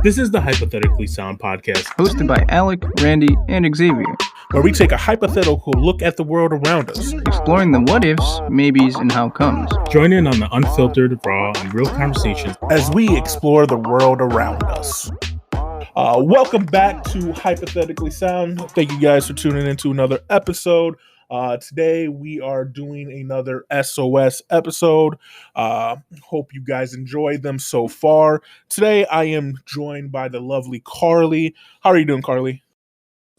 This is the Hypothetically Sound podcast, hosted by Alec, Randy, and Xavier, where we take a hypothetical look at the world around us, exploring the what ifs, maybes, and how comes. Join in on the unfiltered, raw, and real conversations as we explore the world around us. Welcome back to Hypothetically Sound. Thank you guys for tuning into another episode. Today we are doing another SOS episode. Hope you guys enjoyed them so far. Today I am joined by the lovely Carly. How are you doing, Carly?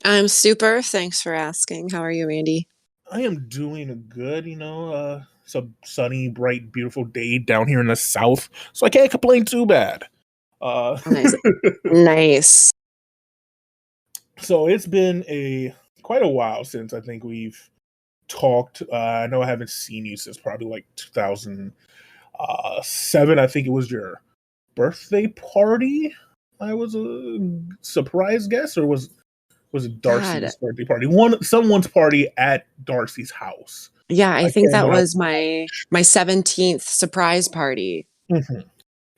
I'm super. Thanks for asking. How are you, Randy? I am doing good. It's a sunny, bright, beautiful day down here in the South, so I can't complain too bad. Nice. So it's been quite a while since I think we've talked. I know I haven't seen you since probably like 2007. I think it was your birthday party. I was a surprise guest, or was it Darcy's birthday party? Someone's party at Darcy's house. Yeah, I think that was my 17th surprise party. Mm-hmm.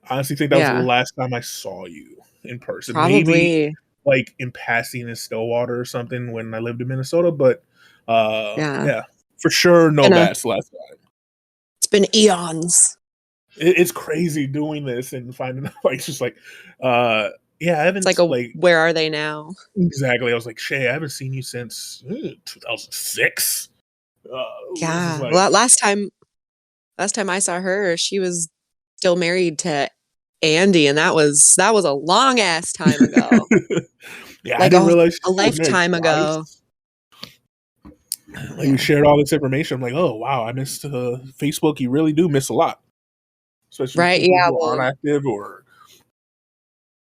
I honestly think that was the last time I saw you in person. Probably. Maybe like in passing in Stillwater or something when I lived in Minnesota, but yeah, for sure no bats last time. It's been eons. It's crazy doing this and finding out like just like I haven't. It's like where are they now? Exactly. I was like, Shay, I haven't seen you since 2006. Well, last time I saw her, she was still married to Andy, and that was a long ass time ago. Yeah, like I didn't realize a lifetime ago. Like you shared all this information. I'm like, oh wow, I missed Facebook. You really do miss a lot, especially right? Yeah, who are inactive or.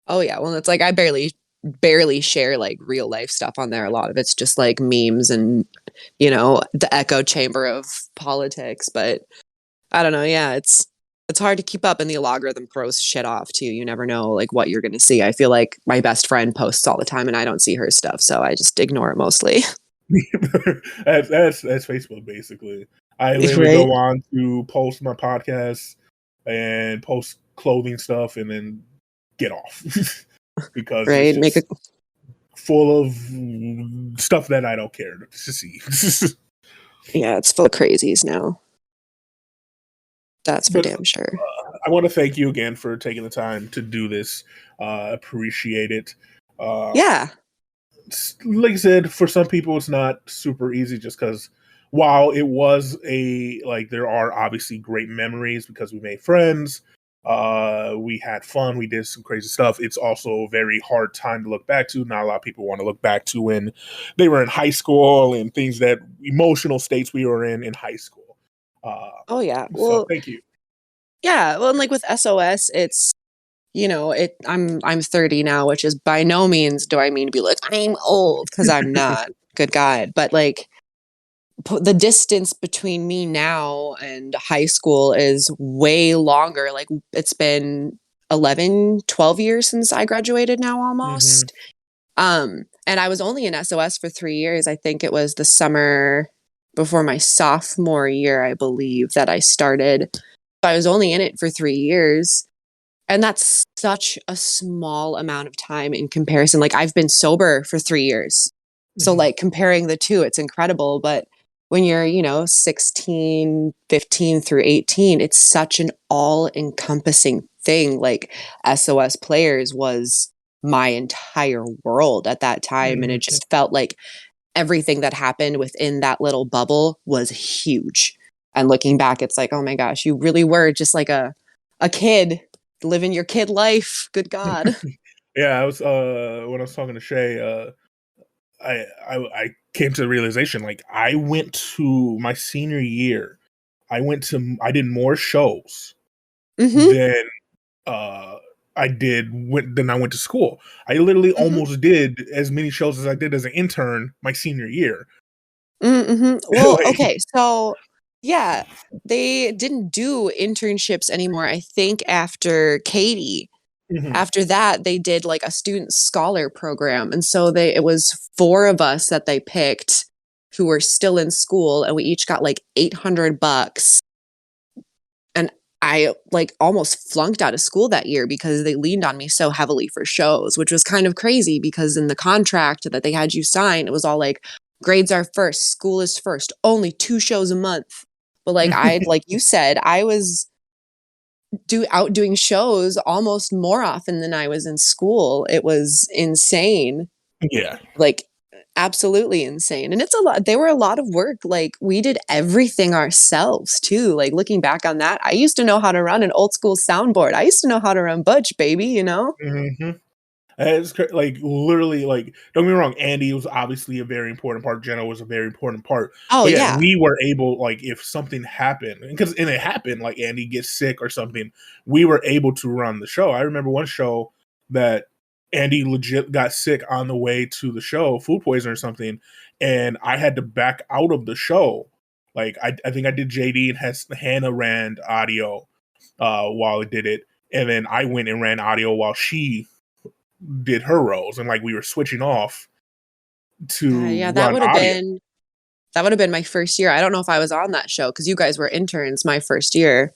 Oh yeah, well it's like I barely share like real life stuff on there. A lot of it's just like memes and the echo chamber of politics. But I don't know. Yeah, it's hard to keep up, and the algorithm throws shit off too. You never know like what you're going to see. I feel like my best friend posts all the time, and I don't see her stuff, so I just ignore it mostly. that's Facebook basically. I literally go on to post my podcast and post clothing stuff, and then get off because it's just full of stuff that I don't care to see. Yeah, it's full of crazies now. That's for damn sure. I want to thank you again for taking the time to do this. Appreciate it. Yeah. Like I said, for some people, it's not super easy just because while it was there are obviously great memories because we made friends. We had fun. We did some crazy stuff. It's also a very hard time to look back to. Not a lot of people want to look back to when they were in high school and emotional states we were in high school. Oh yeah. Well, so thank you. Yeah. Well, and like with SOS, it's I'm 30 now, which is by no means do I mean to be like I'm old, because I'm not. Good God. But like the distance between me now and high school is way longer. Like it's been 11, 12 years since I graduated now almost. Mm-hmm. And I was only in SOS for 3 years. I think it was the summer before my sophomore year, I believe, that I started. I was only in it for 3 years. And that's such a small amount of time in comparison. Like I've been sober for 3 years. Mm-hmm. So like comparing the two, it's incredible. But when you're, 16, 15 through 18, it's such an all-encompassing thing. Like SOS Players was my entire world at that time. Mm-hmm. And it just felt like everything that happened within that little bubble was huge. And looking back, it's like, oh my gosh, you really were just like a kid living your kid life. Good God. Yeah, I was when I was talking to Shay, I came to the realization, like I went to my senior year, I did more shows than I went to school. I literally almost did as many shows as I did as an intern my senior year. Mm-hmm. Well, okay, so yeah, they didn't do internships anymore. I think after Katie. Mm-hmm. After that, they did like a student scholar program. And so it was 4 of us that they picked who were still in school, and we each got like $800. And I like almost flunked out of school that year because they leaned on me so heavily for shows, which was kind of crazy because in the contract that they had you sign, it was all like grades are first, school is first, only 2 shows a month. But like you said, I was out doing shows almost more often than I was in school. It was insane. Yeah. Like absolutely insane. And it's a lot. They were a lot of work. Like we did everything ourselves too. Like looking back on that, I used to know how to run an old school soundboard. I used to know how to run Butch, baby, you know? Hmm. It's like literally like don't get me wrong, Andy was obviously a very important part. Jenna was a very important part. Oh But yeah, yeah. we were able like if something happened because and it happened like Andy gets sick or something, we were able to run the show. I remember one show that Andy legit got sick on the way to the show, food poisoning or something, and I had to back out of the show. Like I think I did JD and Hannah ran audio while I did it, and then I went and ran audio while she did her roles, and like we were switching off to Yeah, run audio. that would have been my first year. I don't know if I was on that show because you guys were interns my first year.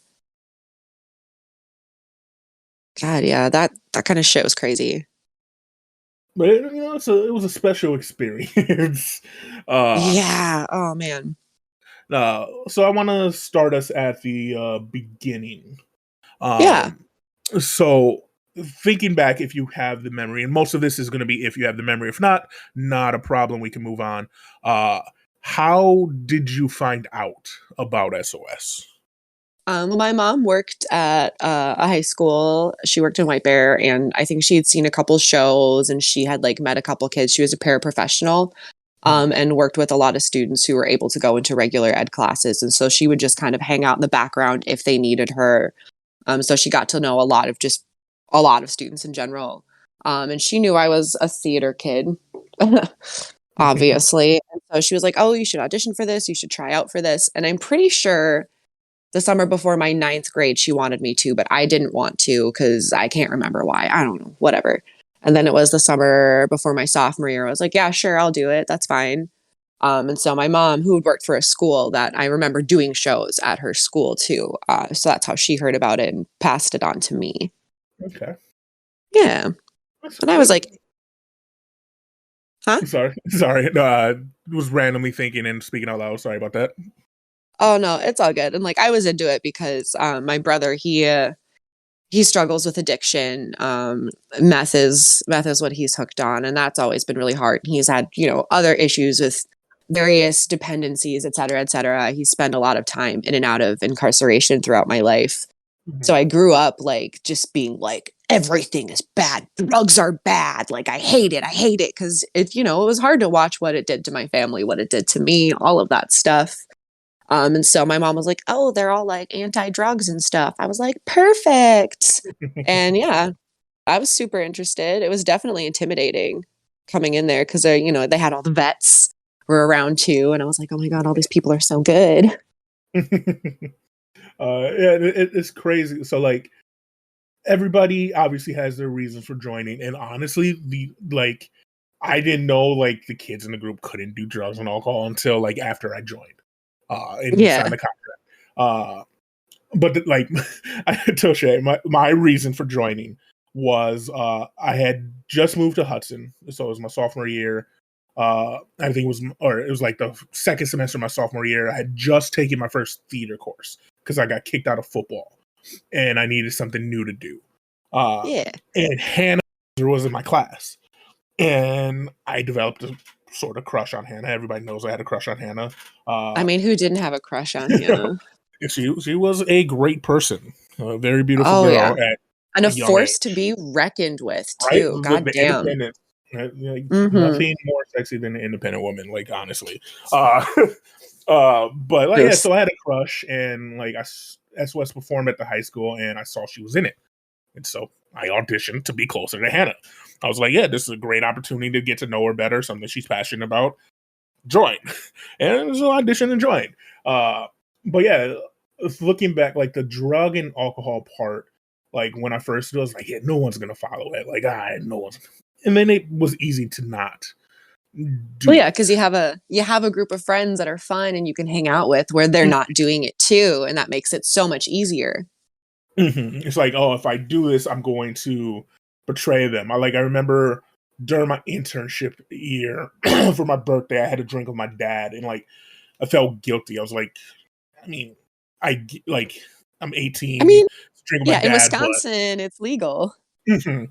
God, yeah, that kind of shit was crazy. But it was a special experience. uh, Yeah. Oh man. so I want to start us at the beginning. Yeah. Um, so thinking back, if you have the memory, and most of this is going to be if you have the memory. If not, not a problem. We can move on. How did you find out about SOS? My mom worked at a high school. She worked in White Bear, and I think she had seen a couple shows, and she had like met a couple kids. She was a paraprofessional, and worked with a lot of students who were able to go into regular ed classes. And so she would just kind of hang out in the background if they needed her. So she got to know a lot of students in general. And she knew I was a theater kid, obviously. And so she was like, "Oh, you should audition for this. You should try out for this." And I'm pretty sure the summer before my ninth grade, she wanted me to, but I didn't want to because I can't remember why. I don't know, whatever. And then it was the summer before my sophomore year. I was like, yeah, sure, I'll do it. That's fine. And so my mom, who had worked for a school that I remember doing shows at her school too. So that's how she heard about it and passed it on to me. Okay. Yeah. That's And I was like, huh? Sorry. Was randomly thinking and speaking out loud. Sorry about that. Oh no, it's all good. And like I was into it because my brother, he struggles with addiction. Meth is what he's hooked on, and that's always been really hard. He's had, other issues with various dependencies, et cetera, et cetera. He spent a lot of time in and out of incarceration throughout my life. Mhm. So I grew up like just being like, everything is bad. Drugs are bad. Like I hate it. I hate it. Cause it was hard to watch what it did to my family, what it did to me, all of that stuff. And so my mom was like, "Oh, they're all like anti-drugs and stuff." I was like, "Perfect." And yeah, I was super interested. It was definitely intimidating coming in there because they had all the vets were around too, and I was like, "Oh my god, all these people are so good." Yeah, it's crazy. So like everybody obviously has their reasons for joining, and honestly, I didn't know like the kids in the group couldn't do drugs and alcohol until like after I joined. And we signed Yeah. the contract. But like I told Shay, my reason for joining was I had just moved to Hudson, so it was my sophomore year. I think it was like the second semester of my sophomore year. I had just taken my first theater course because I got kicked out of football, and I needed something new to do. Yeah. And Hannah was in my class, and I developed a sort of crush on Hannah. Everybody knows I had a crush on Hannah. I mean, who didn't have a crush on Hannah? She was a great person, a very beautiful Oh girl yeah. at And a a young age, force to be reckoned with right? too. God The damn. independence, right? Like, Mm-hmm. nothing more sexy than an independent woman, like honestly. Uh, but like yeah, Yes. so I had a crush, and like SOS performed at the high school, and I saw she was in it, and so I auditioned to be closer to Hannah. I was like, yeah, this is a great opportunity to get to know her better, something she's passionate about. Join, and so I auditioned and joined. But yeah, looking back, like the drug and alcohol part, like when I first did, I was like, yeah, no one's gonna follow it. Like, no one's. And then it was easy to not Well, do yeah, it. because you have a group of friends that are fun and you can hang out with where they're not doing it too, and that makes it so much easier. It's like, oh, if I do this, I'm going to betray them. I remember during my internship year for my birthday, I had a drink with my dad, and like I felt guilty. I was like, I mean, like I'm I 18, mean, drink with my yeah, in dad, Wisconsin, it's legal. but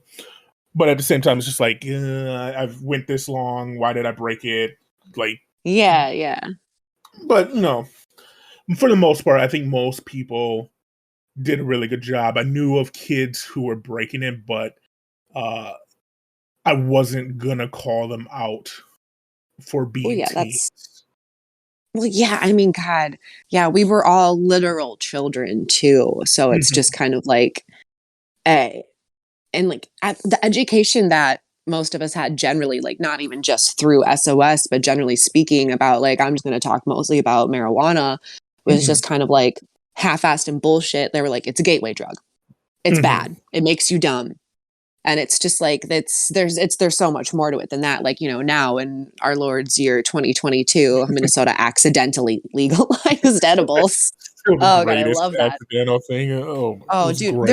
but at the same time, it's just like I've went this long. Why did I break it? Like, Yeah, yeah. but for the most part, I think most people did a really good job. I knew of kids who were breaking it, but uh, I wasn't gonna call them out for Well, being yeah, teens. well, yeah, I mean, God, yeah, we were all literal children too. So it's Mhm, just kind of like, eh, and like the education that most of us had generally, like not even just through SOS, but generally speaking about like, I'm just going to talk mostly about marijuana, was mhm, just kind of like half-assed and bullshit. They were like, it's a gateway drug. It's mhm. bad. It makes you dumb. And it's just like there's so much more to it than that. Like, now in our Lord's year 2022, Minnesota accidentally legalized edibles. Still the Oh god, I greatest love that. accidental thing. Oh, it Oh, was dude, great.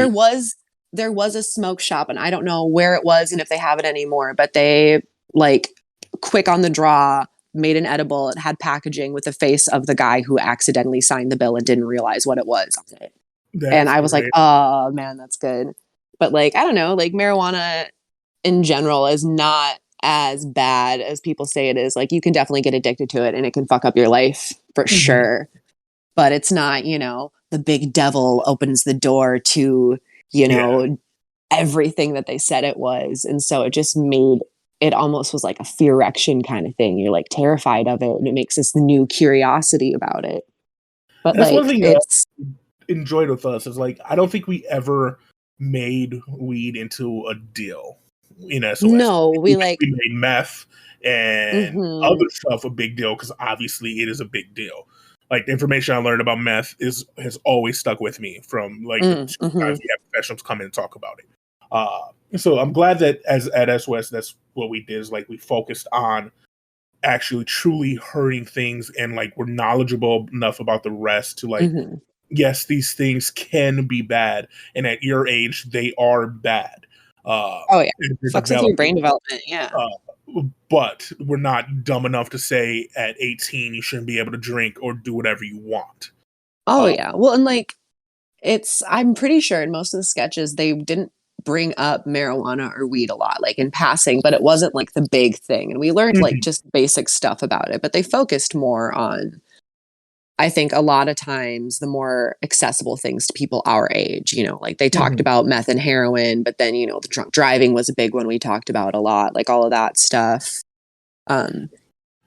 there was a smoke shop, and I don't know where it was and if they have it anymore, but they like quick on the draw made an edible. It had packaging with the face of the guy who accidentally signed the bill and didn't realize what it was on it. And That's I was like, great. oh man, that's good. But like, I don't know, like marijuana in general is not as bad as people say it is. Like you can definitely get addicted to it and it can fuck up your life for Mhm. sure. But it's not, the big devil opens the door to, you Yeah, know, everything that they said it was. And so it just made it almost was like a fear erection kind of thing. You're like terrified of it and it makes this new curiosity about it. But that's one like thing that it's I enjoyed with us is like I don't think we ever made weed into a deal in SOS. no, we like We made meth and mhm, other stuff a big deal because obviously it is a big deal. Like the information I learned about meth has always stuck with me from like the two times mhm. we have professionals come in and talk about it. So I'm glad that as at SOS, that's what we did is like we focused on actually truly hurting things and like we're knowledgeable enough about the rest to like Mhm. yes, these things can be bad, and at your age, they are bad. Oh, yeah. And they're Fucks with your developing, brain development, yeah. but we're not dumb enough to say at 18 you shouldn't be able to drink or do whatever you want. Oh, Uh, yeah. Well, and, like, I'm pretty sure in most of the sketches, they didn't bring up marijuana or weed a lot, like, in passing, but it wasn't, like, the big thing, and we learned, like, mhm, just basic stuff about it, but they focused more on, I think, a lot of times, the more accessible things to people our age, like, they talked mhm. about meth and heroin, but then, the drunk driving was a big one we talked about a lot, like, all of that stuff. Um,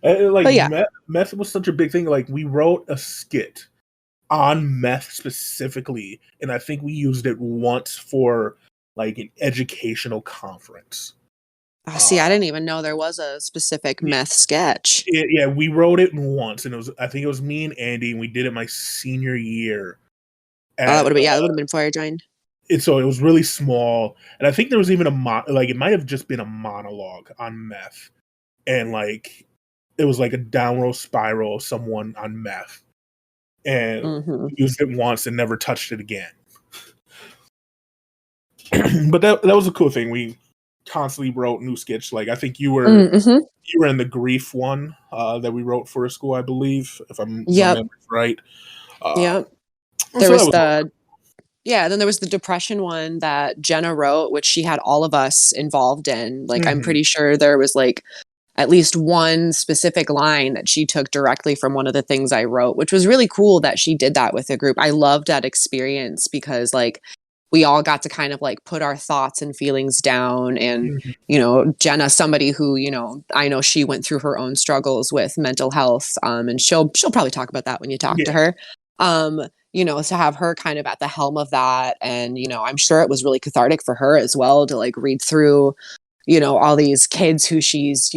Like but yeah. meth was such a big thing. Like we wrote a skit on meth specifically, and I think we used it once for like an educational conference. Oh, see, Uh, I didn't even know there was a specific meth sketch. Yeah, we wrote it once, and it was I think it was me and Andy, and we did it my senior year Oh, that at would have been, yeah, that would have been before I joined. so it was really small, and I think there was even like it might have just been a monologue on meth, and like it was like a downward spiral of someone on meth, and Mhm. we used it once and never touched it again. But that was a cool thing. We constantly wrote new sketch. Like I think Mhm. you were in the grief one that we wrote for a school, I believe, if my Yep, memory's right. Uh, yep. There so that was was the Yeah, then there was the depression one that Jenna wrote, which she had all of us involved in. Like, I'm mhm, pretty sure there was, like, at least one specific line that she took directly from one of the things I wrote, which was really cool that she did that with a group. I loved that experience because, like, we all got to kind of, like, put our thoughts and feelings down and, mhm, Jenna, somebody who, I know she went through her own struggles with mental health, and she'll probably talk about that when you talk to yeah, her. To have her kind of at the helm of that, and, I'm sure it was really cathartic for her as well to, like, read through, all these kids who she's,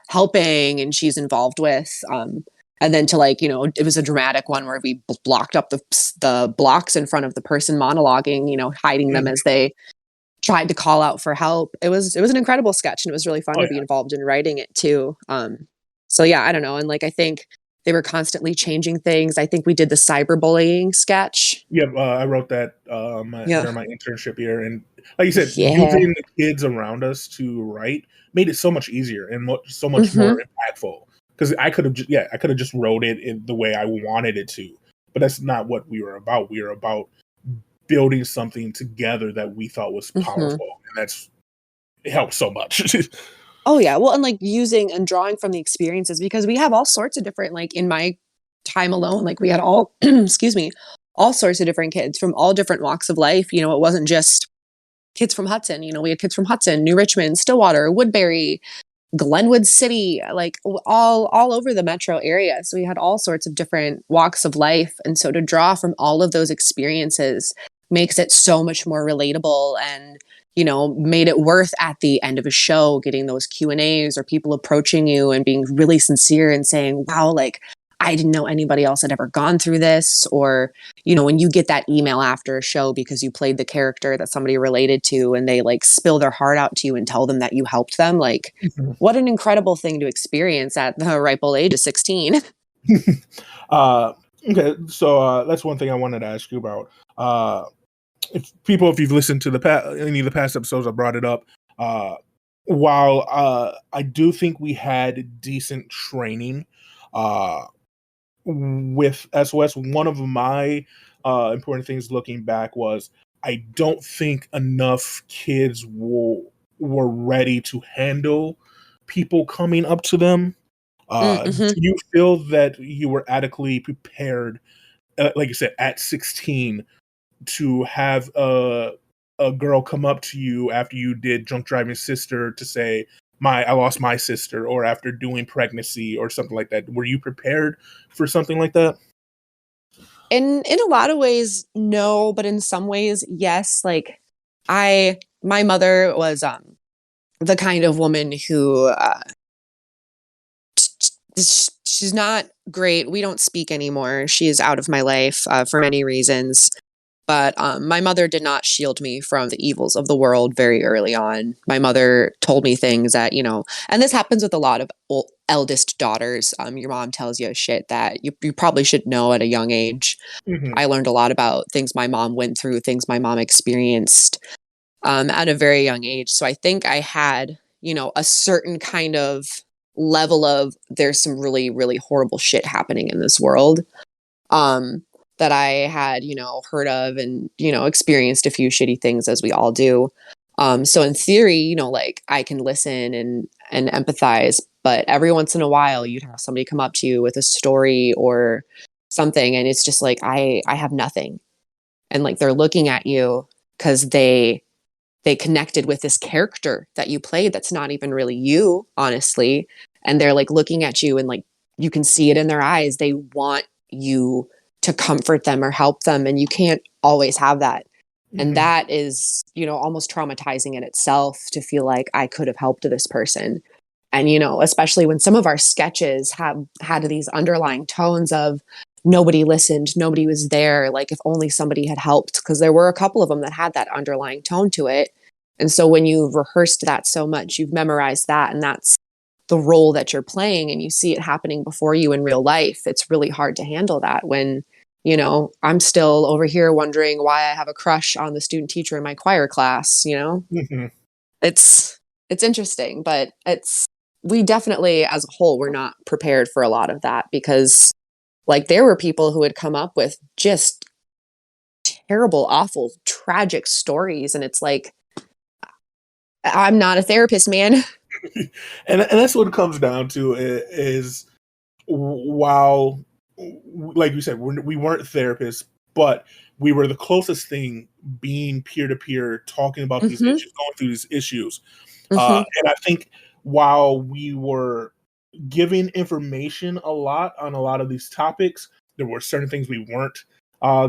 helping and she's involved with. And then to, like, it was a dramatic one where we blocked up the blocks in front of the person monologuing, hiding them mhm. as they tried to call out for help. It was an incredible sketch and it was really fun Oh to be yeah, involved in writing it too. So yeah, I don't know. And like I think They were constantly changing things. I think we did the cyberbullying sketch. Yeah, I wrote that Yeah. during my internship year, and like you said, Yeah. using the kids around us to write made it so much easier and so much Mm-hmm. more impactful. Because I could have, I could have just wrote it in the way I wanted it to, but that's not what we were about. We were about building something together that we thought was Mm-hmm. powerful, and it helped so much. Oh yeah. Well, and like using and drawing from the experiences, because we have all sorts of different, like in my time alone, like we had all, excuse me, all sorts of different kids from all different walks of life. You know, it wasn't just kids from Hudson. You know, we had kids from Hudson, New Richmond, Stillwater, Woodbury, Glenwood City, like all over the metro area. So we had all sorts of different walks of life. And so to draw from all of those experiences makes it so much more relatable, and made it worth at the end of a show getting those Q&As or people approaching you and being really sincere and saying, wow, like I didn't know anybody else had ever gone through this. Or, when you get that email after a show because you played the character that somebody related to and they like spill their heart out to you and tell them that you helped them, like what an incredible thing to experience at the ripe old age of 16. Okay, so that's one thing I wanted to ask you about. If you've listened to any of the past episodes, I brought it up. While I do think we had decent training with SOS, one of my important things looking back was I don't think enough kids were ready to handle people coming up to them. Do you feel that you were adequately prepared, like you said, at 16, to have a girl come up to you after you did Drunk Driving Sister to say, I lost my sister, or after doing Pregnancy or something like that? Were you prepared for something like that? In a lot of ways, no, but in some ways, yes. Like my mother was the kind of woman who she's not great. We don't speak anymore. She is out of my life for many reasons. But my mother did not shield me from the evils of the world very early on. My mother told me things that, and this happens with a lot of eldest daughters. Your mom tells you shit that you probably should know at a young age. Mm-hmm. I learned a lot about things my mom went through, things my mom experienced at a very young age. So I think I had, a certain kind of level of there's some really, really horrible shit happening in this world. That I had, heard of and, experienced a few shitty things as we all do. So in theory, like I can listen and empathize, but every once in a while you'd have somebody come up to you with a story or something. And it's just like, I have nothing. And like, they're looking at you because they connected with this character that you played. That's not even really you, honestly. And they're like looking at you and like, you can see it in their eyes. They want you to comfort them or help them, and you can't always have that. And that is, almost traumatizing in itself, to feel like I could have helped this person. And, especially when some of our sketches have had these underlying tones of nobody listened, nobody was there, like if only somebody had helped, because there were a couple of them that had that underlying tone to it. And so when you've rehearsed that so much, you've memorized that, and that's the role that you're playing, and you see it happening before you in real life, it's really hard to handle that when, I'm still over here wondering why I have a crush on the student teacher in my choir class, Mm-hmm. It's interesting, but we definitely as a whole were not prepared for a lot of that, because like there were people who had come up with just terrible, awful, tragic stories, and it's like, I'm not a therapist, man. and that's what it comes down to is while, like you said, we weren't therapists, but we were the closest thing, being peer-to-peer, talking about these Mm-hmm. issues, going through these issues. Mm-hmm. And I think while we were giving information a lot on a lot of these topics, there were certain things we weren't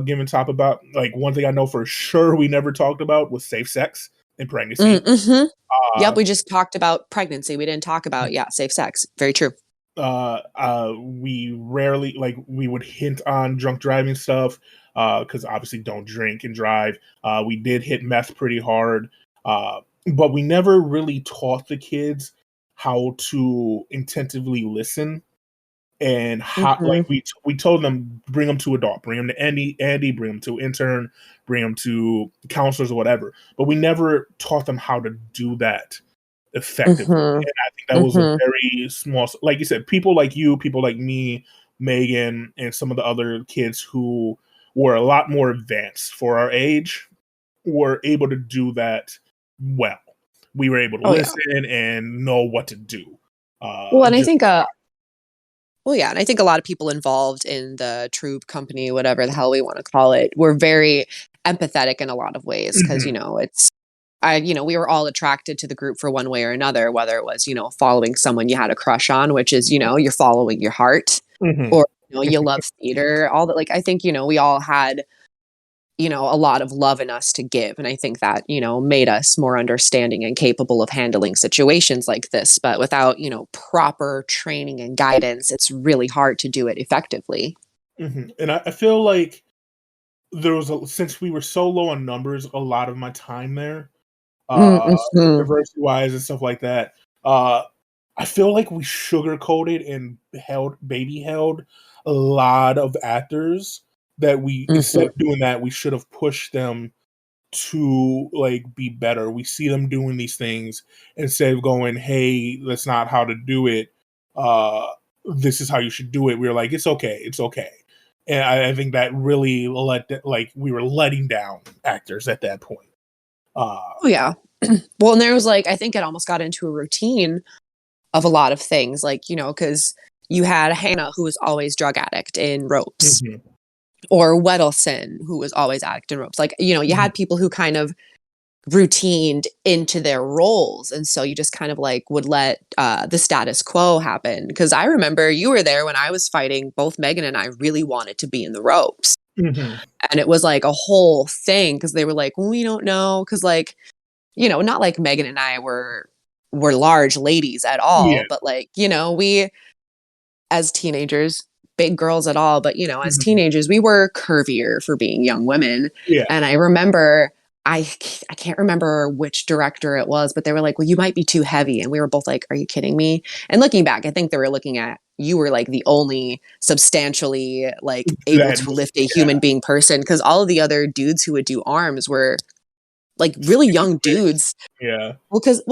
giving top about. Like one thing I know for sure we never talked about was safe sex and pregnancy. Mm-hmm. Yep, Uh, we just talked about pregnancy. We didn't talk about safe sex. Very true. We rarely, like, we would hint on drunk driving stuff because obviously don't drink and drive. We did hit meth pretty hard, but we never really taught the kids how to intentively listen. and how Mhm. like we told them bring them to adult, bring them to Andy, bring them to intern, bring them to counselors or whatever, but we never taught them how to do that effectively. Mhm. And I think that was a Mhm. very small, like you said, people like you, people like me, Megan, and some of the other kids who were a lot more advanced for our age were able to do that well. We were able to Oh yeah. listen and know what to do. Well, and I Just think well, yeah, and I think a lot of people involved in the troop company, whatever the hell we want to call it, were very empathetic in a lot of ways because, Mhm, we were all attracted to the group for one way or another, whether it was, following someone you had a crush on, which is, you're following your heart, mhm, or, you love theater, all that. Like, I think, we all had a lot of love in us to give. And I think that, made us more understanding and capable of handling situations like this. But without, proper training and guidance, it's really hard to do it effectively. mhm. And I feel like since we were so low on numbers, a lot of my time there, uh, Mm-hmm. diversity-wise and stuff like that, uh, I feel like we sugarcoated and baby held a lot of actors that we instead Mm-hmm. of doing that, we should have pushed them to, like, be better. We see them doing these things instead of going, "Hey, that's not how to do it. Uh, this is how you should do it." We were like, it's okay." And I think that really we were letting down actors at that point. Uh, Oh, yeah. Well, and there was like, I think it almost got into a routine of a lot of things, like, because you had Hannah, who was always drug addict in ropes, mhm, or Weddleson, who was always addict in ropes. Like, you mhm, had people who kind of routined into their roles, and so you just kind of like would let the status quo happen. Because I remember you were there when I was fighting. Both Megan and I really wanted to be in the ropes, mhm. and it was like a whole thing because they were like, well, we don't know, because like not like Megan and I were large ladies at Yeah, all, but like we as teenagers, big girls at all, but as mhm, teenagers, we were curvier for being young women. yeah, And I remember I can't remember which director it was, but they were like, "Well, you might be too heavy." And we were both like, "Are you kidding me?" And looking back, I think they were looking at you were like the only substantially like able that to was lift a human being person, because all of the other dudes who would do arms were like really super young big. dudes. Yeah,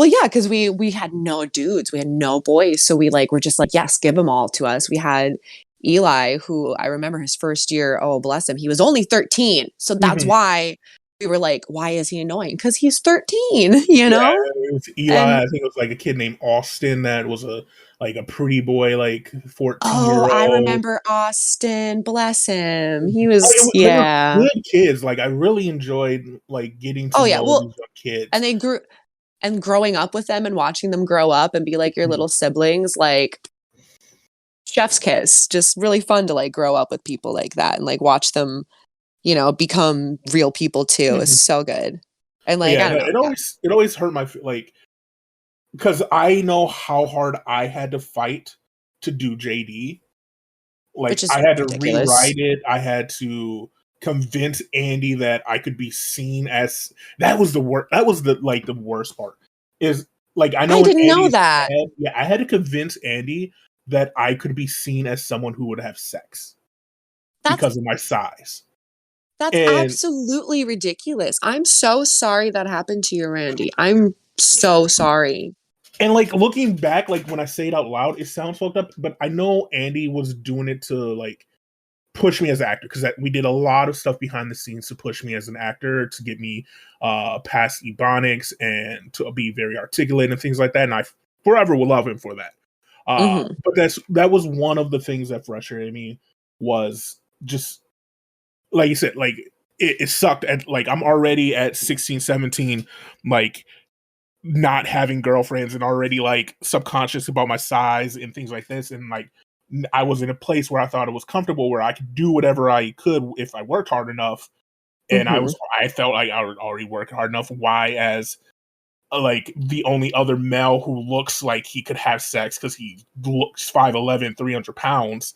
Yeah, because we had no dudes, we had no boys, so we like were just like, yes, give them all to us. We had Eli, who I remember his first year. Oh, bless him, he was only 13, so that's mhm. why we were like, why is he annoying? Because he's 13, you Yeah, know. it was Eli. And I think it was like a kid named Austin that was a pretty boy, like 14 oh, year I old. remember Austin. Bless him. He Like, was, they were yeah. good kids. Like I really enjoyed like getting to Oh yeah. know Well, these young and kids. they grew and growing up with them and watching them grow up and be like your Mhm, little siblings, like chef's kiss. Just really fun to like grow up with people like that and like watch them, become real people too. It's mhm. so good. And like, Yeah, I don't know. Yeah. it always hurt like because I know how hard I had to fight to do JD. Which Like is I had to ridiculous. rewrite it. I had to convince Andy that I could be seen as that was the worst. That was the worst part. Is like I I know in didn't know Andy's that. head, yeah, I had to convince Andy that I could be seen as someone who would have sex That's because of my size. that's And absolutely ridiculous. I'm so sorry that happened to you, Randy. I'm so sorry. like looking back, like when I say it out loud, it sounds fucked up, but I know Andy was doing it to like push me as an actor because we did a lot of stuff behind the scenes to push me as an actor to get me past ebonics and to be very articulate and things like that. And I forever will love him for that. Mhm. But that was one of the things that frustrated me was just like you said, like it sucked at like I'm already at 16, 17, like not having girlfriends and already like subconscious about my size and things like this. And like I was in a place where I thought it was comfortable where I could do whatever I could if I worked hard enough. And Mhm. I felt like I would already work hard enough. Why, as like the only other male who looks like he could have sex because he looks 5'11", 300 pounds,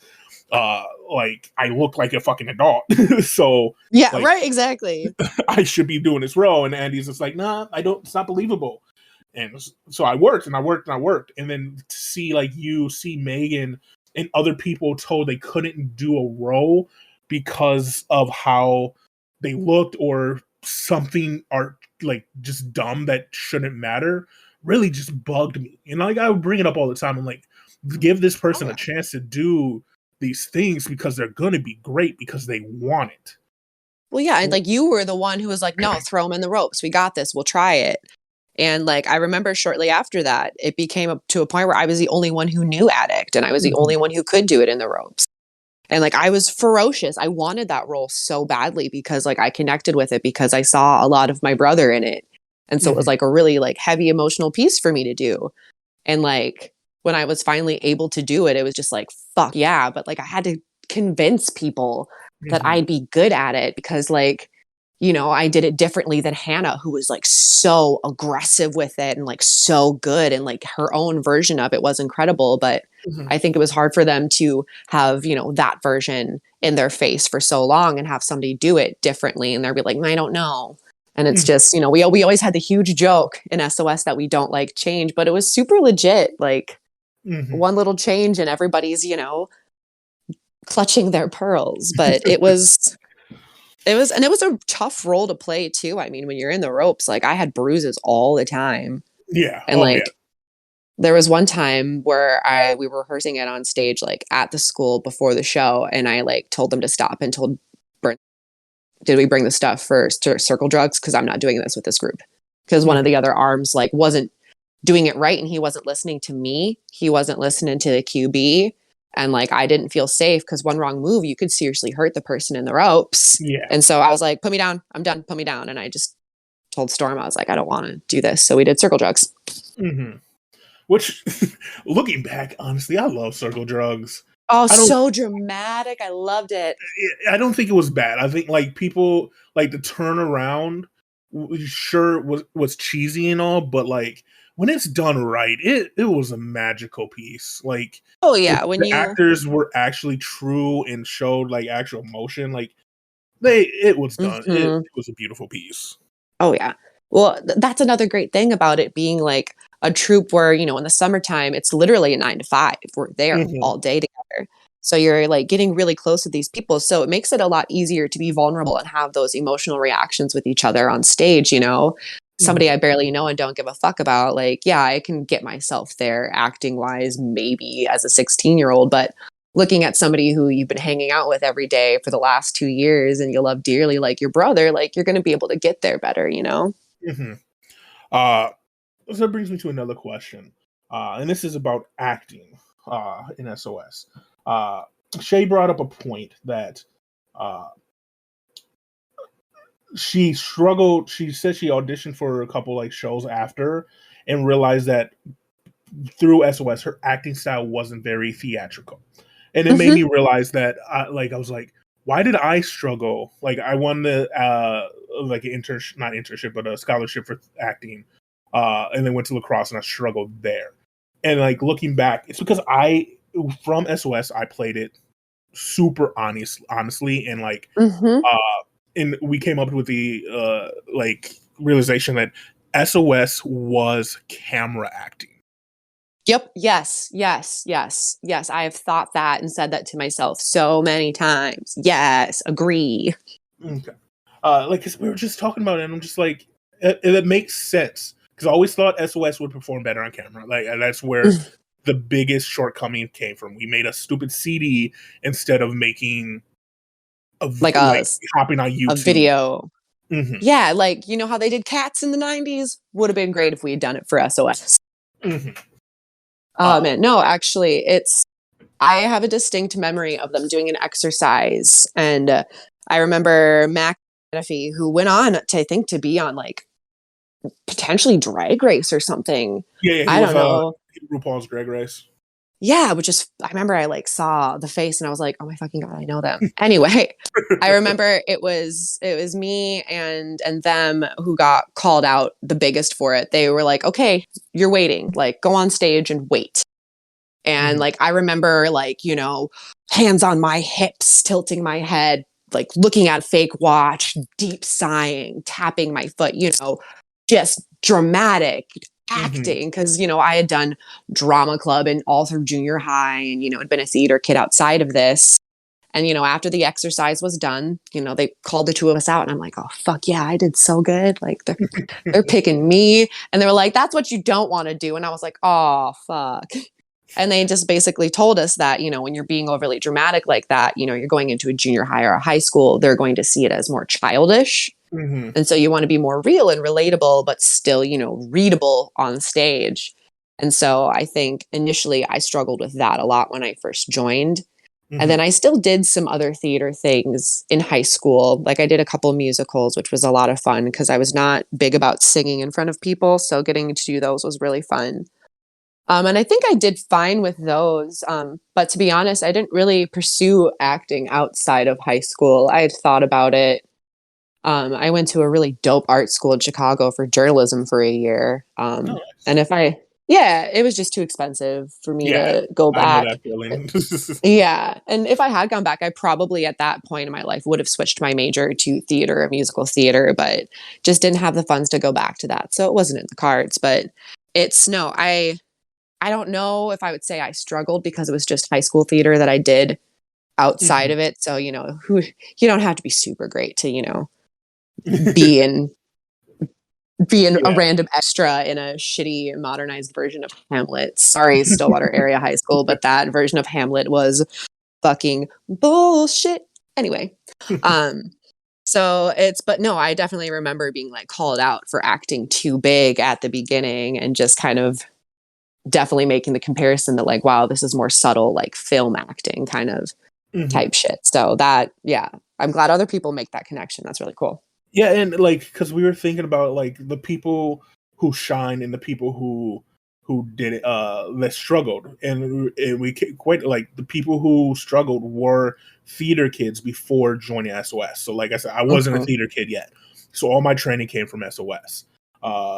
like I look like a fucking adult. So Yeah, like right, exactly. I should be doing this role. And Andy's just like, nah, I don't, it's not believable. And so I worked and I worked and I worked. And then to see like you see Megan and other people told they couldn't do a role because of how they looked or something are like just dumb that shouldn't matter really just bugged me. And like I would bring it up all the time. I'm like, give this person a chance to do these things because they're gonna be great because they want it. Well, yeah, and like you were the one who was like, "No, throw him in the ropes. We got this. We'll try it." And like I remember shortly after that, it became up to a point where I was the only one who knew Addict, and I was the only one who could do it in the ropes. And like I was ferocious. I wanted that role so badly because like I connected with it because I saw a lot of my brother in it. And so it was like a really like heavy emotional piece for me to do. And like when I was finally able to do it, it was just like, fuck yeah. But like I had to convince people that I'd be good at it because like, you know, I did it differently than Hannah, who was like so aggressive with it and like so good. And like her own version of it was incredible. But I think it was hard for them to have, you know, that version in their face for so long and have somebody do it differently. And they'll be like, I don't know. And it's just, you know, we always had the huge joke in SOS that we don't like change, but it was super legit. Like one little change and everybody's, you know, clutching their pearls. But it was a tough role to play too. I mean, when you're in the ropes, like I had bruises all the time. Yeah. And there was one time where we were rehearsing it on stage, like at the school before the show. And I like told them to stop and told Brent, did we bring the stuff for circle drugs? Cause I'm not doing this with this group. Cause one of the other arms like wasn't doing it right. And he wasn't listening to me. He wasn't listening to the QB. And like, I didn't feel safe because one wrong move, you could seriously hurt the person in the ropes. Yeah. And so I was like, put me down. I'm done. Put me down. And I just told Storm, I was like, I don't want to do this. So we did circle drugs. Which, looking back, honestly, I love circle drugs. Oh, so dramatic. I loved it. I don't think it was bad. I think like people like the turnaround sure was cheesy and all, but like when it's done right, it was a magical piece. Like, oh yeah, when the actors were actually true and showed like actual emotion, like it was done. It was a beautiful piece. Oh yeah. Well, that's another great thing about it being like a troupe where, you know, in the summertime, it's literally a 9 to 5. We're there all day together. So you're like getting really close to these people. So it makes it a lot easier to be vulnerable and have those emotional reactions with each other on stage, you know? Somebody I barely know and don't give a fuck about, like, yeah, I can get myself there acting wise, maybe as a 16-year-old, but looking at somebody who you've been hanging out with every day for the last 2 years and you love dearly, like your brother, like you're going to be able to get there better, you know? So that brings me to another question. And this is about acting in SOS. Shay brought up a point that she struggled. She said she auditioned for a couple like shows after and realized that through SOS, her acting style wasn't very theatrical. And it made me realize that I was like, why did I struggle? Like I won the like an not internship, but a scholarship for acting. And then went to lacrosse and I struggled there. And like looking back, it's because from SOS, I played it super honestly. And like, and we came up with the like realization that SOS was camera acting. Yep. Yes. I have thought that and said that to myself so many times. Yes. Agree. Okay. Like, cause we were just talking about it and I'm just like, it makes sense. Cause I always thought SOS would perform better on camera. Like that's where the biggest shortcoming came from. We made a stupid CD instead of making like hopping on YouTube. A video. Yeah. Like, you know how they did Cats in the 90s? Would have been great if we had done it for SOS. Man, no, actually I have a distinct memory of them doing an exercise. And I remember Mac Menifee, who went on to, I think, to be on like potentially Drag Race or something. Yeah, I don't know. RuPaul's Drag Race. Yeah, which is, I remember I like saw the face and I was like, oh my fucking God, I know them. Anyway, I remember it was me and them who got called out the biggest for it. They were like, okay, you're waiting, like go on stage and wait. And like, I remember like, you know, hands on my hips, tilting my head, like looking at fake watch, deep sighing, tapping my foot, you know, just dramatic acting because, I had done drama club and all through junior high and, had been a theater kid outside of this. And, after the exercise was done, they called the two of us out and I'm like, oh, fuck yeah, I did so good. Like they're picking me. And they were like, that's what you don't want to do. And I was like, oh, fuck. And they just basically told us that, when you're being overly dramatic like that, you're going into a junior high or a high school, they're going to see it as more childish. Mm-hmm. And so you want to be more real and relatable, but still, readable on stage. And so I think initially I struggled with that a lot when I first joined. And then I still did some other theater things in high school. Like I did a couple musicals, which was a lot of fun because I was not big about singing in front of people. So getting to do those was really fun. And I think I did fine with those. But to be honest, I didn't really pursue acting outside of high school. I had thought about it. I went to a really dope art school in Chicago for journalism for a year. And it was just too expensive for me to go back. I know that feeling. Yeah. And if I had gone back, I probably at that point in my life would have switched my major to theater or musical theater, but just didn't have the funds to go back to that. So it wasn't in the cards, but I don't know if I would say I struggled because it was just high school theater that I did outside of it. So, you don't have to be super great to, be in a random extra in a shitty modernized version of Hamlet. Sorry, Stillwater area high school, but that version of Hamlet was fucking bullshit. Anyway, but no, I definitely remember being like called out for acting too big at the beginning and just kind of definitely making the comparison that like, wow, this is more subtle, like film acting kind of type shit. So that, yeah, I'm glad other people make that connection. That's really cool. Yeah, and like because we were thinking about like the people who shine and the people who did it that struggled, and we quite like the people who struggled were theater kids before joining SOS. So like I said, I wasn't a theater kid yet, so all my training came from SOS.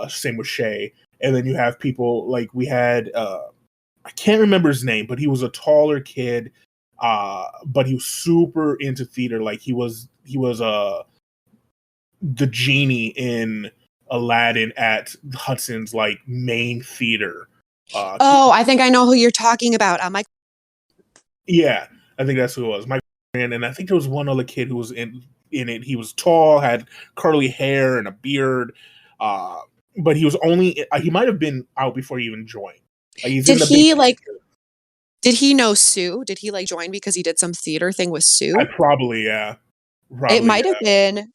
Same with Shay, and then you have people like we had I can't remember his name, but he was a taller kid, but he was super into theater. Like he was the genie in Aladdin at Hudson's like main theater. I think I know who you're talking about. Mike. Yeah, I think that's who it was. Mike, and I think there was one other kid who was in it. He was tall, had curly hair and a beard, but he was only he might have been out before he even joined. Did he know Sue? Did he like join because he did some theater thing with Sue? Probably. It might have been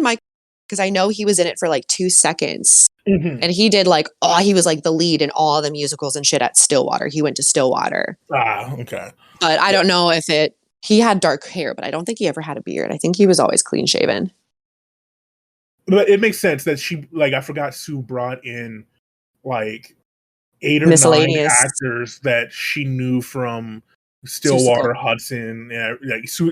Mike because I know he was in it for like 2 seconds. And he did like, he was like the lead in all the musicals and shit at Stillwater. He went to Stillwater. Okay. But I don't know if he had dark hair, but I don't think he ever had a beard. I think he was always clean shaven. But it makes sense that she, like, I forgot Sue brought in like 8 or 9 actors that she knew from Stillwater, Hudson, like Sue,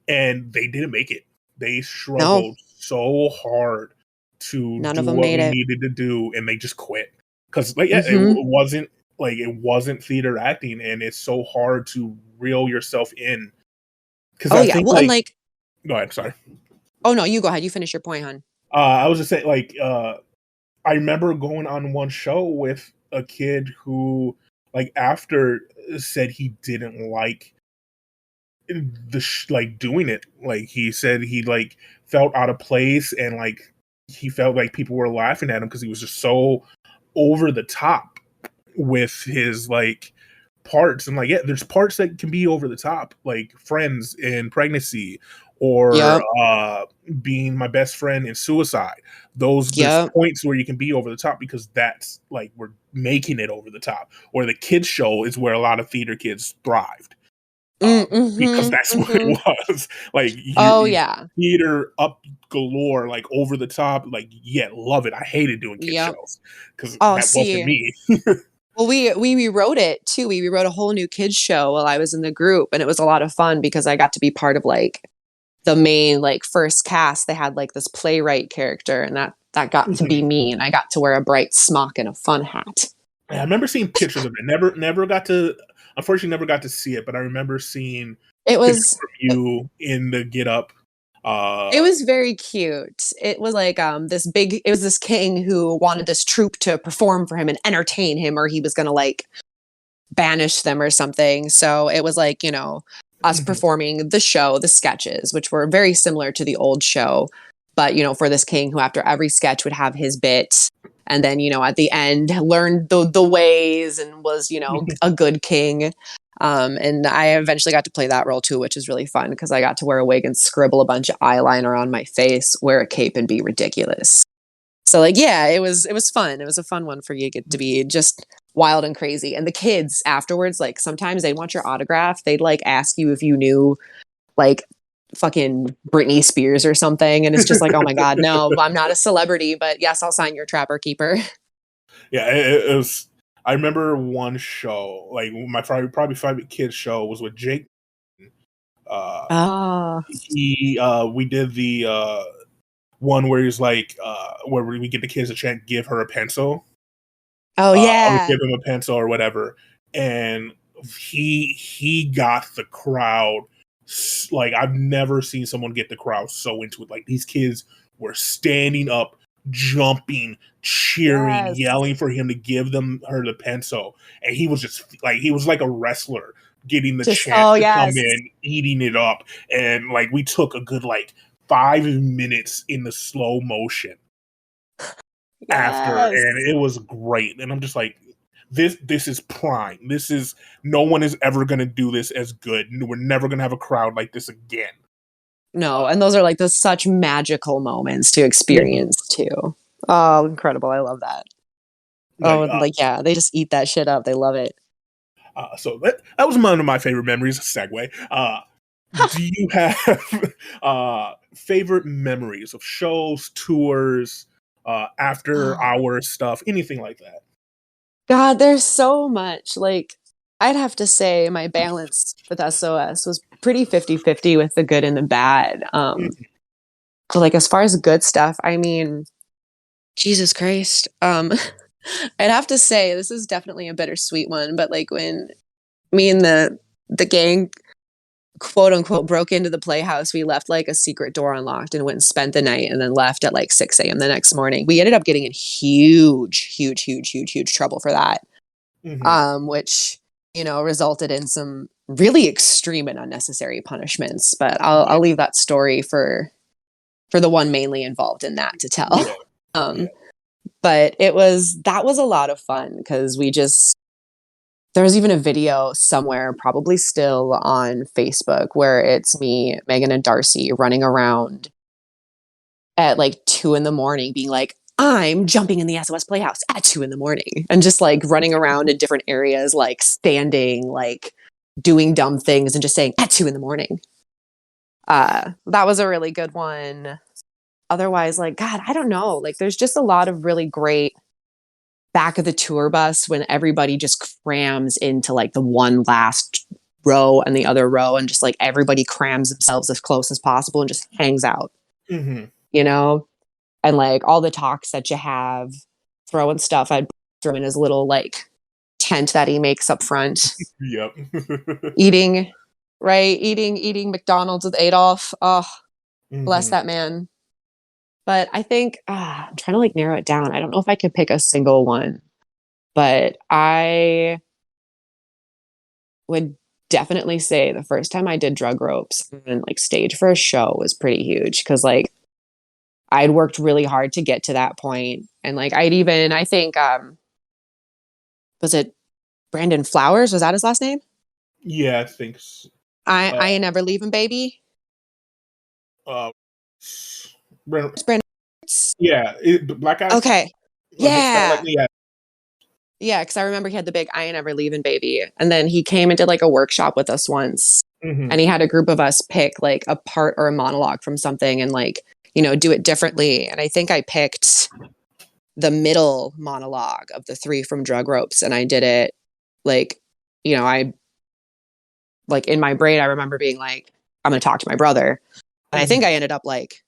and they didn't make it. They struggled so hard to do what we needed to do, and they just quit because it wasn't theater acting, and it's so hard to reel yourself in. Because I think go ahead. Sorry. Oh no, you go ahead. You finish your point, hon. I was just saying, like, I remember going on one show with a kid who, like, after said he didn't like doing it. Like, he said he like felt out of place, and like he felt like people were laughing at him because he was just so over the top with his like parts. And like, there's parts that can be over the top, like Friends in Pregnancy, or being my best friend in Suicide. There's points where you can be over the top because that's like we're making it over the top. Or the kids show is where a lot of theater kids thrived. Because that's what it was. Like, theater up galore, like over the top, like, love it. I hated doing kid shows because that wasn't me. Well, we rewrote it too. We rewrote a whole new kids show while I was in the group, and it was a lot of fun because I got to be part of like the main like first cast. They had like this playwright character, and that got to be me, and I got to wear a bright smock and a fun hat. I remember seeing pictures of it. Never got to. Unfortunately, never got to see it, but I remember seeing it was you in the get up. It was very cute. It was like it was this king who wanted this troupe to perform for him and entertain him, or he was gonna like banish them or something. So it was like, us performing the show, the sketches, which were very similar to the old show. But, for this king who after every sketch would have his bit and then, at the end learned the ways and was, a good king. And I eventually got to play that role too, which is really fun because I got to wear a wig and scribble a bunch of eyeliner on my face, wear a cape and be ridiculous. So like, yeah, it was fun. It was a fun one for you to be just wild and crazy. And the kids afterwards, like sometimes they want your autograph. They'd like ask you if you knew like fucking Britney Spears or something. And it's just like, oh my God, no, I'm not a celebrity, but yes, I'll sign your Trapper Keeper. Yeah, it was. I remember one show, like my probably favorite kids show was with Jake. We did the one where he's like, where we get the kids to chant, "Give her a pencil." Oh yeah, give him a pencil or whatever, and he got the crowd. Like I've never seen someone get the crowd so into it. Like these kids were standing up, jumping, cheering, yelling for him to give her the pencil, and he was just like he was like a wrestler getting the chance to come in, eating it up, and like we took a good like 5 minutes in the slow motion after, and it was great. And I'm just like, this is prime. This is no one is ever gonna do this as good. We're never gonna have a crowd like this again. No, and those are like such magical moments to experience too. Oh, incredible! I love that. Yeah, they just eat that shit up. They love it. So that was one of my favorite memories. Segue. Do you have favorite memories of shows, tours, after hours stuff, anything like that? God, there's so much. Like, I'd have to say my balance with SOS was pretty 50-50 with the good and the bad. But like as far as good stuff, I mean, Jesus Christ. I'd have to say this is definitely a bittersweet one, but like when me and the gang quote unquote broke into the playhouse, we left like a secret door unlocked and went and spent the night and then left at like 6 a.m. the next morning. We ended up getting in huge trouble for that. Which, resulted in some really extreme and unnecessary punishments. But I'll leave that story for the one mainly involved in that to tell. But that was a lot of fun because there was even a video somewhere, probably still on Facebook, where it's me, Megan, and Darcy running around at like 2 a.m. being like, I'm jumping in the SOS Playhouse at 2 a.m. and just like running around in different areas, like standing, like doing dumb things and just saying at 2 a.m. That was a really good one. Otherwise, like, God, I don't know. Like, there's just a lot of really great back of the tour bus when everybody just crams into like the one last row and the other row and just like everybody crams themselves as close as possible and just hangs out, and like all the talks that you have, throwing stuff. I'd throw in his little like tent that he makes up front. Yep. Eating McDonald's with Adolf. Oh, bless that man. But I think I'm trying to like narrow it down. I don't know if I could pick a single one, but I would definitely say the first time I did drug ropes and like stage for a show was pretty huge because like I'd worked really hard to get to that point. And like I think was it Brandon Flowers? Was that his last name? Yeah, I think so. I Ain't Never Leaving Baby. Brandon. Yeah, Black Eyes. Okay. Yeah. Yeah, because I remember he had the big I Ain't Never Leaving Baby. And then he came and did like a workshop with us once. And he had a group of us pick like a part or a monologue from something and like, do it differently. And I think I picked the middle monologue of the 3 from Drug Ropes. And I did it like, I like in my brain, I remember being like, I'm going to talk to my brother. And I think I ended up like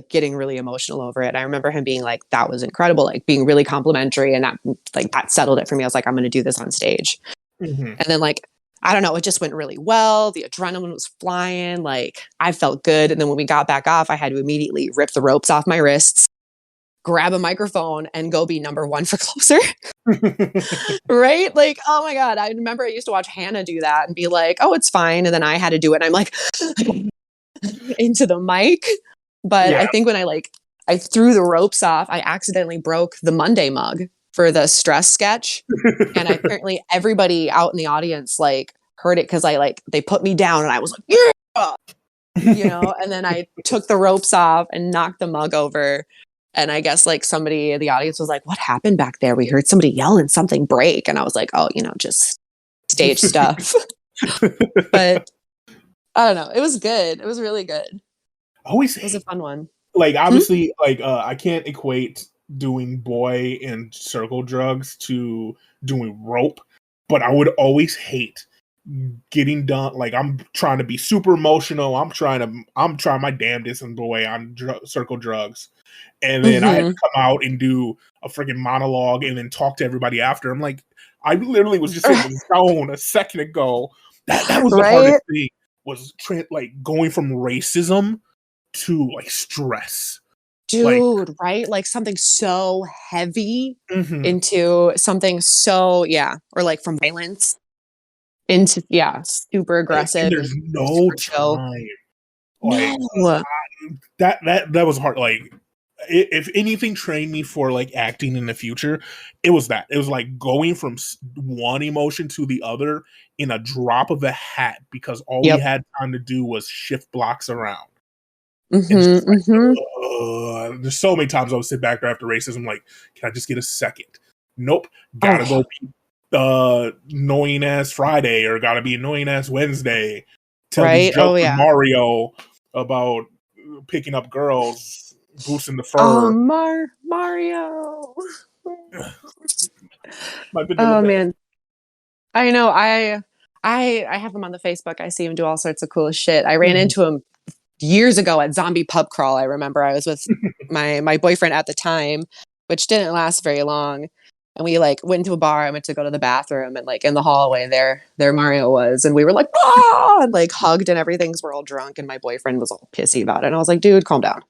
getting really emotional over it. I remember him being like, that was incredible, like being really complimentary. And that settled it for me. I was like, I'm going to do this on stage. And then like I don't know, it just went really well. The adrenaline was flying. Like, I felt good. And then when we got back off, I had to immediately rip the ropes off my wrists, grab a microphone, and go be number one for closer. Right? Like, oh my God. I remember I used to watch Hannah do that and be like, oh, it's fine. And then I had to do it. And I'm like, into the mic. But Yeah. I think when I threw the ropes off, I accidentally broke the Monday mug for the stress sketch. And apparently everybody out in the audience like heard it because they put me down and I was like, yeah, and then I took the ropes off and knocked the mug over. And I guess like somebody in the audience was like, what happened back there? We heard somebody yell and something break. And I was like, oh, just stage stuff. But I don't know. It was good. It was really good. Always It was a fun one. like obviously I can't equate doing boy and circle drugs to doing rope, but I would always hate getting done. Like I'm trying to be super emotional. I'm trying my damnedest in boy on circle drugs, and then I had to come out and do a freaking monologue and then talk to everybody after. I'm like, I literally was just in the zone a second ago. That was the hardest thing, was going from racism to like stress. Dude, right? Like something so heavy into something so, or like from violence into, super aggressive. And there's no time. Like, no. That was hard. Like, if anything trained me for like acting in the future, it was that. It was like going from one emotion to the other in a drop of a hat, because all we had time to do was shift blocks around. There's so many times I would sit back there after racism, like, can I just get a second? Nope. Gotta go be annoying ass Friday, or gotta be annoying ass Wednesday. Tell these jokes with Mario about picking up girls, boosting the fur. Oh, Mario. Oh man. I know. I have him on the Facebook. I see him do all sorts of cool shit. I ran into him years ago at Zombie Pub Crawl. I remember I was with my boyfriend at the time, which didn't last very long. And we like went into a bar. I went to go to the bathroom, and like in the hallway there Mario was, and we were like, ah! And like hugged and everything, 'cause we're all drunk, and my boyfriend was all pissy about it. And I was like, dude, calm down.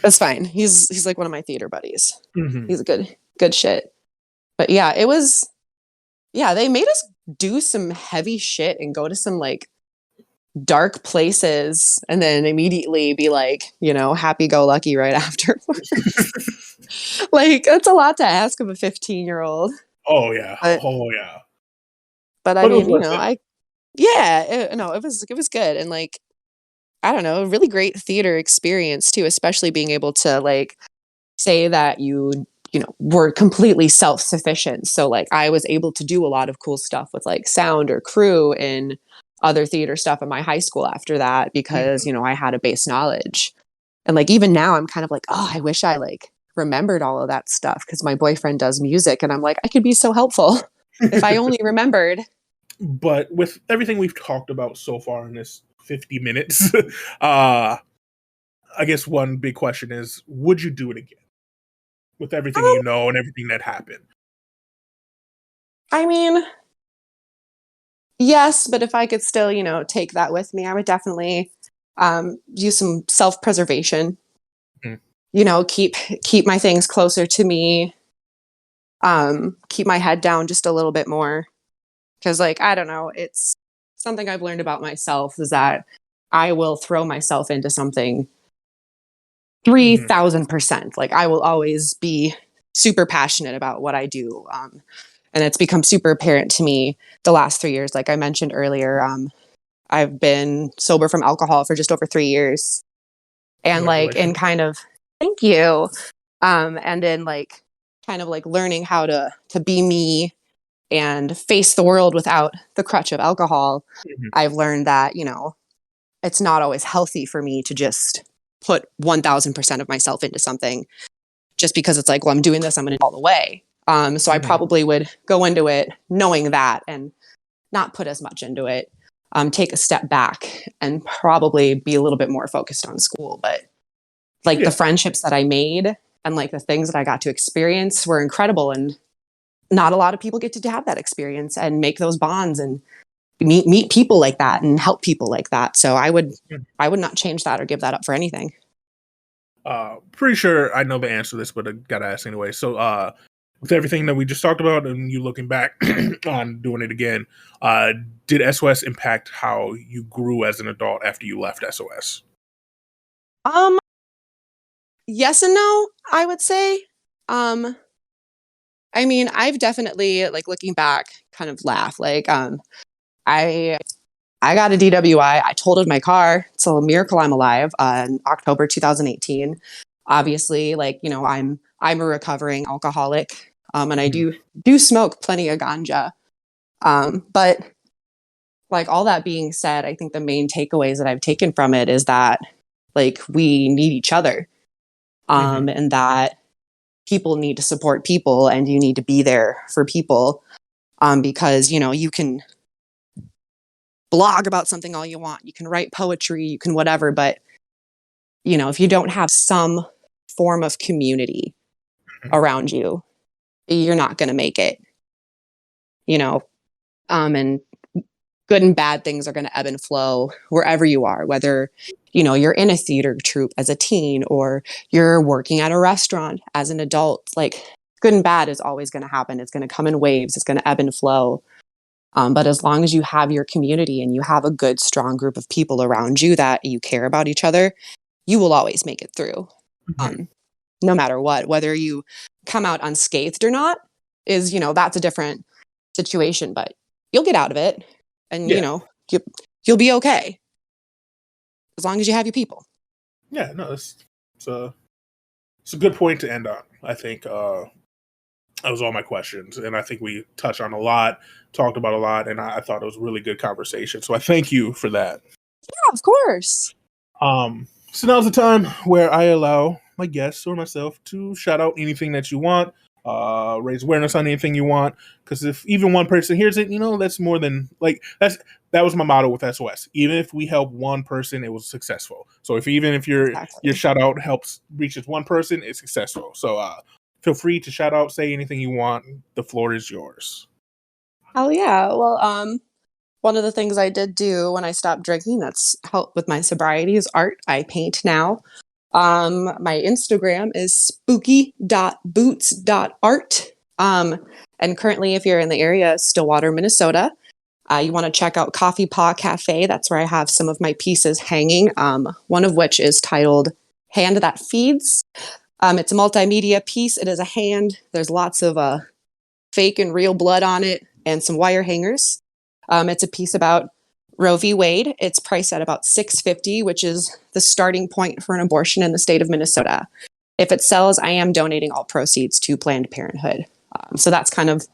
That's fine. He's like one of my theater buddies. He's a good shit. But yeah, it was, they made us do some heavy shit and go to some like dark places, and then immediately be like, happy-go-lucky right after. Like, that's a lot to ask of a 15-year-old. Oh yeah. But I mean, it was good. And like, I don't know, a really great theater experience too, especially being able to like say that you were completely self-sufficient. So like I was able to do a lot of cool stuff with like sound or crew and other theater stuff in my high school after that, because, I had a base knowledge. And like, even now I'm kind of like, oh, I wish I like remembered all of that stuff, because my boyfriend does music, and I'm like, I could be so helpful if I only remembered. But with everything we've talked about so far in this 50 minutes, I guess one big question is, would you do it again? With everything and everything that happened. I mean, yes, but if I could still, take that with me, I would definitely use some self-preservation. Keep my things closer to me. Keep my head down just a little bit more. Because, like, I don't know, it's something I've learned about myself, is that I will throw myself into something 3,000%. Like, I will always be super passionate about what I do. And it's become super apparent to me the last 3 years. Like I mentioned earlier, I've been sober from alcohol for just over 3 years. And like, in kind of, thank you. And then like, kind of like learning how to be me and face the world without the crutch of alcohol. I've learned that, it's not always healthy for me to just put 1,000% of myself into something just because it's like, well, I'm doing this, I'm going to do it all the way. So I probably would go into it knowing that and not put as much into it, take a step back and probably be a little bit more focused on school. But like the friendships that I made and like the things that I got to experience were incredible. And not a lot of people get to have that experience and make those bonds and meet people like that and help people like that. So I would not change that or give that up for anything. Pretty sure I know the answer to this, but I gotta ask anyway. So, with everything that we just talked about and you looking back on doing it again, did SOS impact how you grew as an adult after you left SOS? Yes and no, I would say. I mean, I've definitely, like, looking back, kind of laugh. Like, I got a DWI. I totaled my car. It's a miracle I'm alive. In October 2018. Obviously, like, you know, I'm a recovering alcoholic, and I do smoke plenty of ganja. But like, all that being said, I think the main takeaways that I've taken from it is that, like, we need each other, and that people need to support people, and you need to be there for people, because, you know, you can blog about something all you want, you can write poetry, you can whatever, but, you know, if you don't have some form of community around you, you're not going to make it, you know. And good and bad things are going to ebb and flow wherever you are, whether, you know, you're in a theater troupe as a teen or you're working at a restaurant as an adult. Like, good and bad is always going to happen. It's going to come in waves. It's going to ebb and flow. But as long as you have your community and you have a good, strong group of people around you that you care about each other, you will always make it through. No matter what, whether you come out unscathed or not is, you know, that's a different situation, but you'll get out of it, and you know, you'll be okay as long as you have your people. Yeah, no, it's a good point to end on. I think that was all my questions, and I think we touched on a lot, talked about a lot, and I thought it was a really good conversation. So I thank you for that. Yeah, of course. So now's the time where I allow my guests or myself to shout out anything that you want, raise awareness on anything you want. Because if even one person hears it, you know, that's more than, like, that was my motto with SOS. Even if we help one person, it was successful. So if your shout out helps reaches one person, it's successful. So feel free to shout out, say anything you want. The floor is yours. Oh yeah. Well, one of the things I did do when I stopped drinking that's helped with my sobriety is art. I paint now. My Instagram is spooky.boots.art. And currently, if you're in the area, Stillwater, Minnesota, you want to check out Coffee Paw Cafe. That's where I have some of my pieces hanging. One of which is titled Hand That Feeds. It's a multimedia piece. It is a hand. There's lots of fake and real blood on it and some wire hangers. It's a piece about Roe v. Wade. It's priced at about $6.50, which is the starting point for an abortion in the state of Minnesota. If it sells, I am donating all proceeds to Planned Parenthood. So that's kind of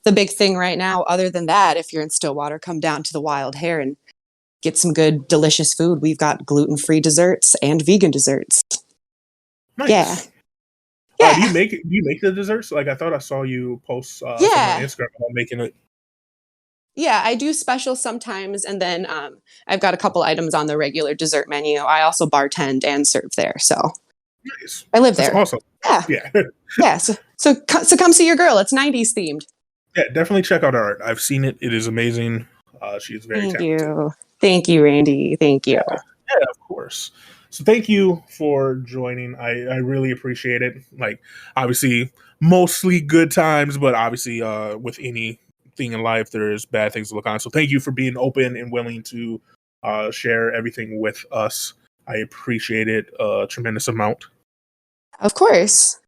the big thing right now. Other than that, if you're in Stillwater, come down to the Wild Hare and get some good, delicious food. We've got gluten-free desserts and vegan desserts. Nice. Yeah. Do you make the desserts? Like, I thought I saw you post some on Instagram about making it. Yeah, I do specials sometimes, and then I've got a couple items on the regular dessert menu. I also bartend and serve there, so nice. I live there. That's awesome. Yeah. Yeah. So come see your girl. It's 90s themed. Yeah, definitely check out her art. I've seen it. It is amazing. She's very talented. Thank you, Randy. Thank you. Yeah, of course. So thank you for joining. I really appreciate it. Like, obviously, mostly good times, but obviously with anything in life, there's bad things to look on. So thank you for being open and willing to share everything with us. I appreciate it a tremendous amount. Of course.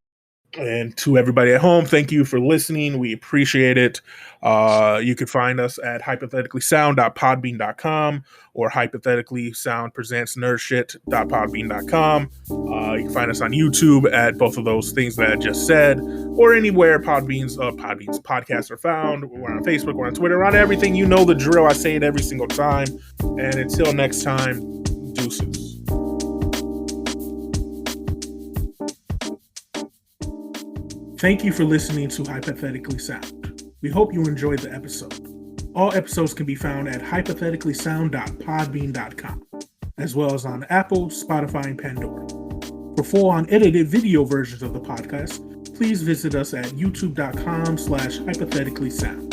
And to everybody at home, thank you for listening. We appreciate it. You can find us at hypotheticallysound.podbean.com or hypotheticallysoundpresentsnerdshit.podbean.com. You can find us on YouTube at both of those things that I just said, or anywhere Podbean's podcasts are found. We're on Facebook, we're on Twitter, we're on everything. You know the drill. I say it every single time. And until next time, deuces. Thank you for listening to Hypothetically Sound. We hope you enjoyed the episode. All episodes can be found at hypotheticallysound.podbean.com, as well as on Apple, Spotify, and Pandora. For full unedited video versions of the podcast, please visit us at youtube.com/hypothetically sound.